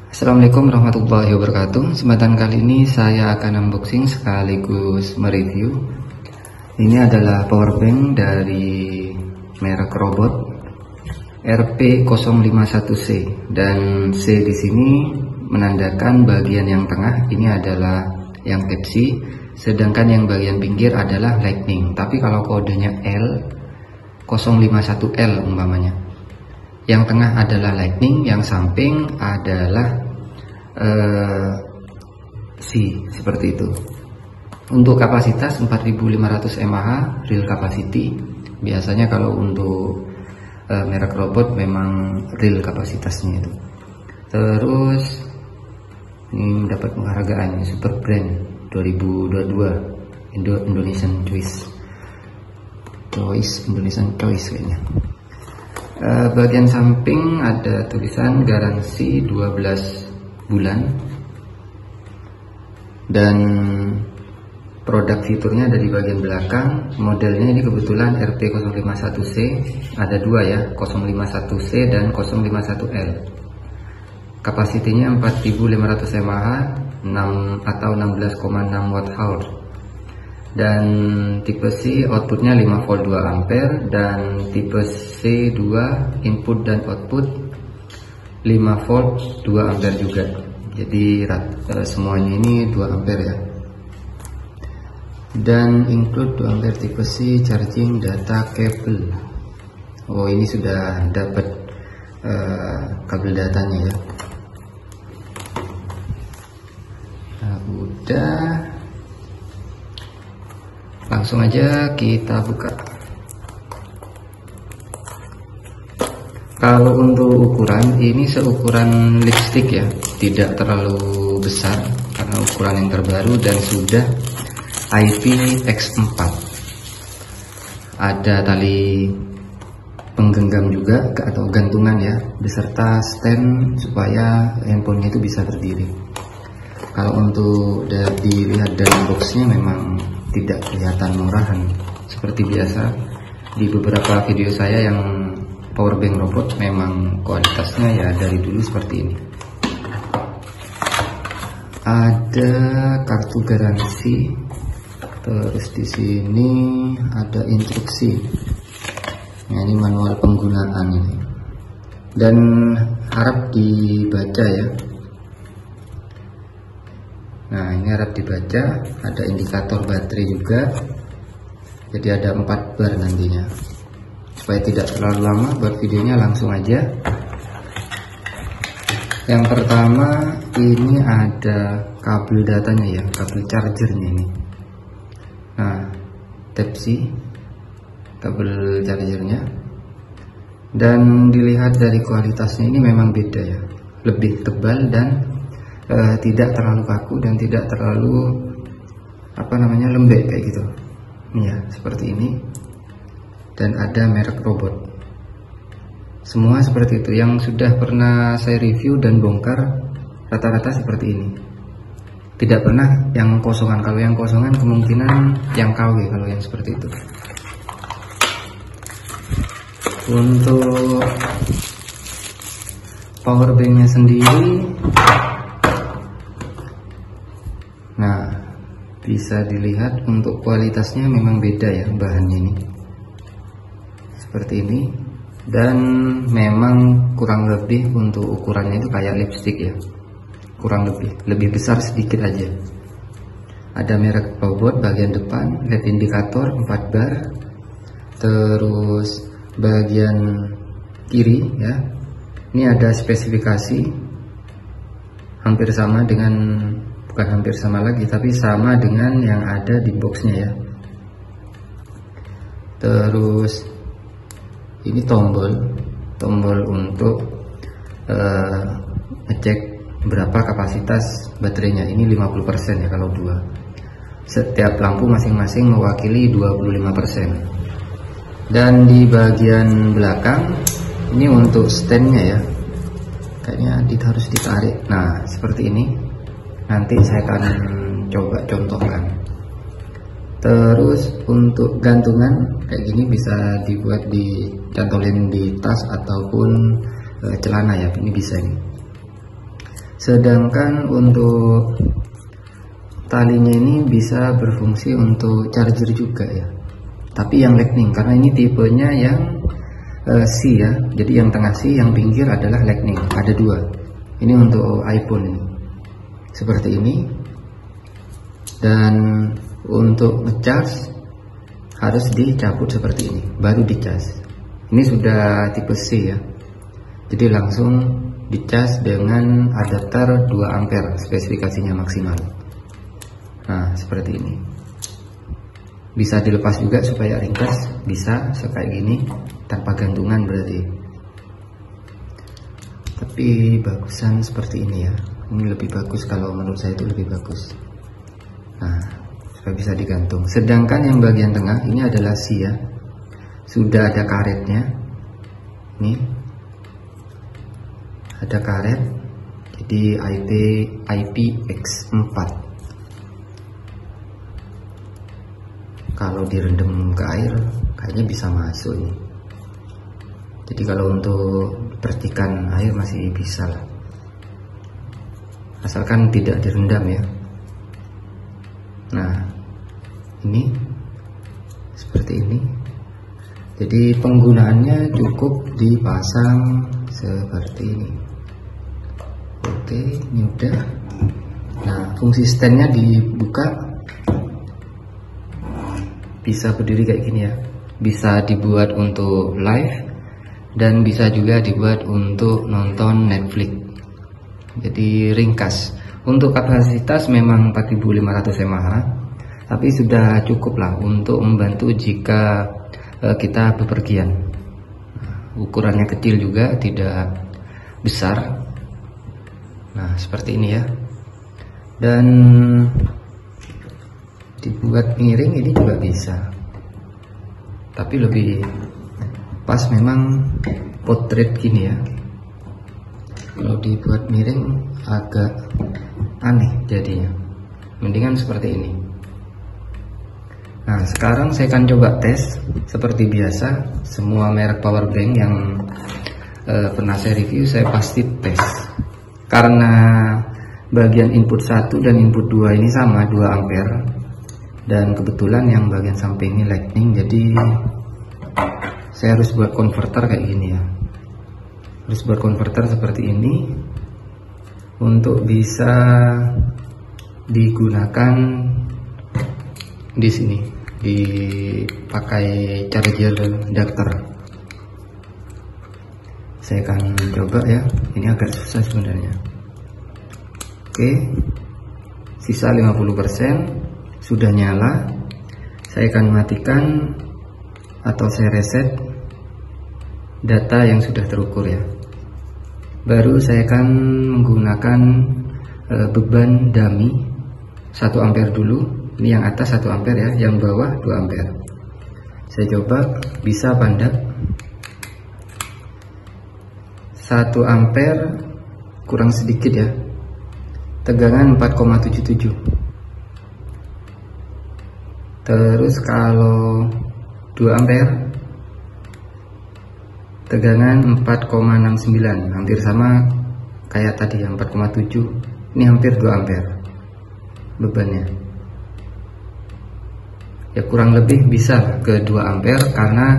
Assalamualaikum warahmatullahi wabarakatuh. Kesempatan kali ini saya akan unboxing sekaligus mereview. Ini adalah powerbank dari merek Robot RP051C, dan C di sini menandakan bagian yang tengah ini adalah yang Type-C, sedangkan yang bagian pinggir adalah Lightning. Tapi kalau kodenya L051L umpamanya, yang tengah adalah Lightning, yang samping adalah C, seperti itu. Untuk kapasitas 4500 mAh real capacity. Biasanya kalau untuk merek Robot memang real kapasitasnya itu. Terus ini mendapat penghargaan Super Brand 2022 Indonesian Choice kayaknya. Bagian samping ada tulisan garansi 12 bulan, dan produk fiturnya ada di bagian belakang. Modelnya ini kebetulan RP051C, ada dua ya, 051C dan 051L. Kapasitinya 4500 mAh 6 16,6 Wh, dan tipe C outputnya 5 volt 2 ampere, dan tipe C2 input dan output 5 volt 2 ampere juga. Jadi semuanya ini 2 ampere ya. Dan include 2 ampere tipe C charging data cable. Oh, ini sudah dapat kabel datanya ya. Nah, udah, langsung aja kita buka. Kalau untuk ukuran, ini seukuran lipstick ya, tidak terlalu besar karena ukuran yang terbaru dan sudah IPX4. Ada tali penggenggam juga atau gantungan ya, beserta stand supaya handphonenya itu bisa berdiri. Kalau untuk dilihat dari boxnya memang tidak kelihatan murahan seperti biasa di beberapa video saya yang powerbank Robot. Memang kualitasnya ya dari dulu seperti ini. Ada kartu garansi, terus di sini ada instruksi. Nah, ini manual penggunaan ini, dan harap dibaca ya. Nah, ini harap dibaca. Ada indikator baterai juga, jadi ada 4 bar nantinya. Supaya tidak terlalu lama buat videonya, langsung aja. Yang pertama ini ada kabel datanya ya, kabel chargernya ini. Nah, Type-C kabel chargernya, dan dilihat dari kualitasnya ini memang beda ya, lebih tebal dan tidak terlalu kaku dan tidak terlalu lembek kayak gitu. Ini ya, seperti ini. Dan ada merek Robot. Semua seperti itu. Yang sudah pernah saya review dan bongkar rata-rata seperti ini. Tidak pernah yang kosongan. Kalau yang kosongan kemungkinan yang KW kalau yang seperti itu. Untuk powerbanknya sendiri, nah, bisa dilihat untuk kualitasnya memang beda ya bahannya ini. Seperti ini, dan memang kurang lebih untuk ukurannya itu kayak lipstick ya, kurang lebih besar sedikit aja. Ada merek Robot bagian depan, LED indikator 4 bar, terus bagian kiri ya, ini ada spesifikasi hampir sama dengan, bukan hampir sama lagi, tapi sama dengan yang ada di boxnya ya. Terus ini tombol untuk ngecek berapa kapasitas baterainya. Ini 50% ya kalau 2. Setiap lampu masing-masing mewakili 25%. Dan di bagian belakang ini untuk standnya ya, kayaknya harus ditarik. Nah, seperti ini. Nanti saya akan coba contohkan. Terus untuk gantungan kayak gini bisa dibuat dicantolin di tas ataupun celana ya, ini bisa ini. Sedangkan untuk talinya ini bisa berfungsi untuk charger juga ya, tapi yang lightning, karena ini tipenya yang C ya, jadi yang tengah C, yang pinggir adalah lightning. Ada dua, ini untuk iPhone ini seperti ini. Dan untuk ngecas harus dicabut seperti ini baru dicas. Ini sudah tipe C ya, jadi langsung dicas dengan adapter 2 ampere spesifikasinya maksimal. Nah seperti ini, bisa dilepas juga supaya ringkas, bisa kayak gini tanpa gantungan berarti. Tapi bagusan seperti ini ya, ini lebih bagus, kalau menurut saya itu lebih bagus. Nah supaya bisa digantung. Sedangkan yang bagian tengah ini adalah C ya, sudah ada karetnya. Nih ada karet, jadi IPX4. Kalau direndam ke air kayaknya bisa masuk nih. Jadi kalau untuk percikan air masih bisa lah, asalkan tidak direndam ya. Nah ini seperti ini, jadi penggunaannya cukup dipasang seperti ini. Oke, ini udah. Nah fungsi standnya dibuka, bisa berdiri kayak gini ya, bisa dibuat untuk live dan bisa juga dibuat untuk nonton Netflix. Jadi ringkas. Untuk kapasitas memang 4500 mAh, tapi sudah cukup lah untuk membantu jika kita bepergian. Ukurannya kecil juga, tidak besar. Nah seperti ini ya. Dan dibuat miring ini juga bisa, tapi lebih pas memang potret gini ya. Kalau dibuat miring agak aneh jadinya, mendingan seperti ini. Nah sekarang saya akan coba tes seperti biasa. Semua merek power bank yang pernah saya review saya pasti tes, karena bagian input 1 dan input 2 ini sama 2 ampere, dan kebetulan yang bagian samping ini lightning, jadi saya harus buat konverter kayak gini ya. Harus buat konverter seperti ini untuk bisa digunakan di sini, dipakai charger adapter. Saya akan coba ya, ini agak susah sebenarnya. Oke, sisa 50% sudah nyala. Saya akan matikan atau saya reset data yang sudah terukur ya. Baru saya akan menggunakan beban dummy 1 ampere dulu. Ini yang atas 1 ampere ya, yang bawah 2 ampere. Saya coba bisa apa enggak. 1 ampere kurang sedikit ya, tegangan 4,77. Terus kalau 2 ampere tegangan 4,69, hampir sama kayak tadi yang 4,7. Ini hampir 2 ampere bebannya ya, kurang lebih bisa ke 2 ampere. Karena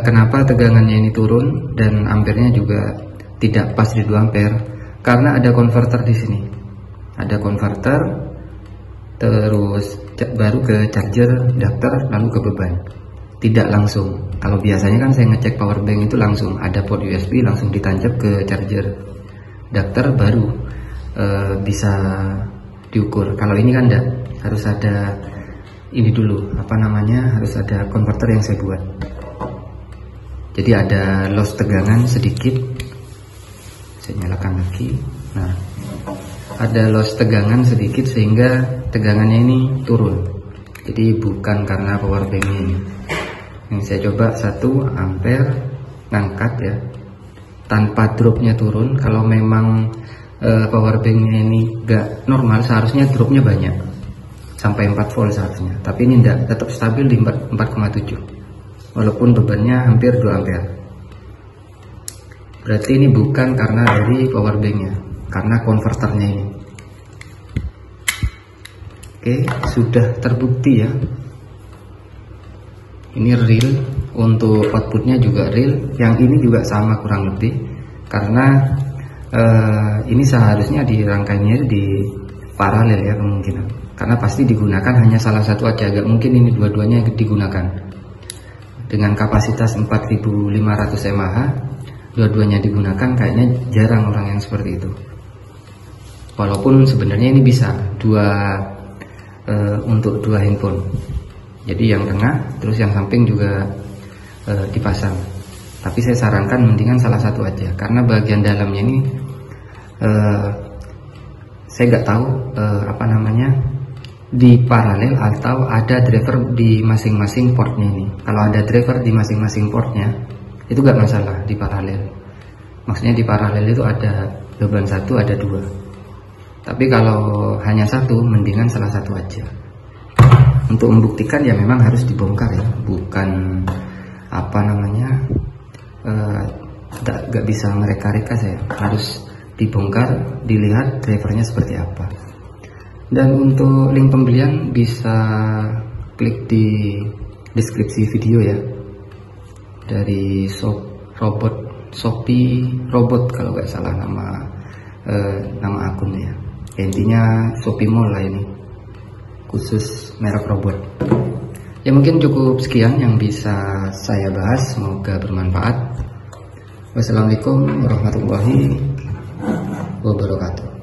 kenapa tegangannya ini turun dan ampernya juga tidak pas di 2 ampere, karena ada konverter di sini. Ada konverter, terus baru ke charger adapter, lalu ke beban. Tidak langsung. Kalau biasanya kan saya ngecek power bank itu langsung ada port USB, langsung ditancap ke charger adapter, baru bisa diukur. Kalau ini kan enggak, harus ada ini dulu, apa namanya, harus ada konverter yang saya buat. Jadi ada loss tegangan sedikit. Saya nyalakan lagi. Nah, ada loss tegangan sedikit sehingga tegangannya ini turun. Jadi bukan karena power banknya ini. Yang saya coba 1 ampere ngangkat ya, tanpa dropnya turun. Kalau memang power banknya ini gak normal, seharusnya dropnya banyak sampai 4 volt seharusnya, tapi ini enggak, tetap stabil di 4,7 walaupun bebannya hampir 2 ampere. Berarti ini bukan karena dari power banknya. karena konverternya ini. Oke, sudah terbukti ya. Ini real, untuk outputnya juga real. Yang ini juga sama kurang lebih, karena ini seharusnya dirangkainya di paralel ya kemungkinan, karena pasti digunakan hanya salah satu aja, gak mungkin ini dua-duanya digunakan. Dengan kapasitas 4500 mAh dua-duanya digunakan, kayaknya jarang orang yang seperti itu. Walaupun sebenarnya ini bisa untuk dua handphone, jadi yang tengah terus yang samping juga dipasang. Tapi saya sarankan mendingan salah satu aja, karena bagian dalamnya ini saya nggak tahu di paralel atau ada driver di masing-masing portnya ini. Kalau ada driver di masing-masing portnya itu nggak masalah di paralel. Maksudnya di paralel itu ada beban satu, ada dua. Tapi kalau hanya satu, mendingan salah satu aja. Untuk membuktikan ya memang harus dibongkar ya, bukan nggak bisa mereka-reka, saya harus dibongkar, dilihat drivernya seperti apa. Dan untuk link pembelian bisa klik di deskripsi video ya, dari Shopee Robot kalau nggak salah nama akunnya ya. Intinya Shopee Mall lah ini, khusus merek robot. Ya mungkin cukup sekian yang bisa saya bahas, semoga bermanfaat. Wassalamualaikum warahmatullahi wabarakatuh.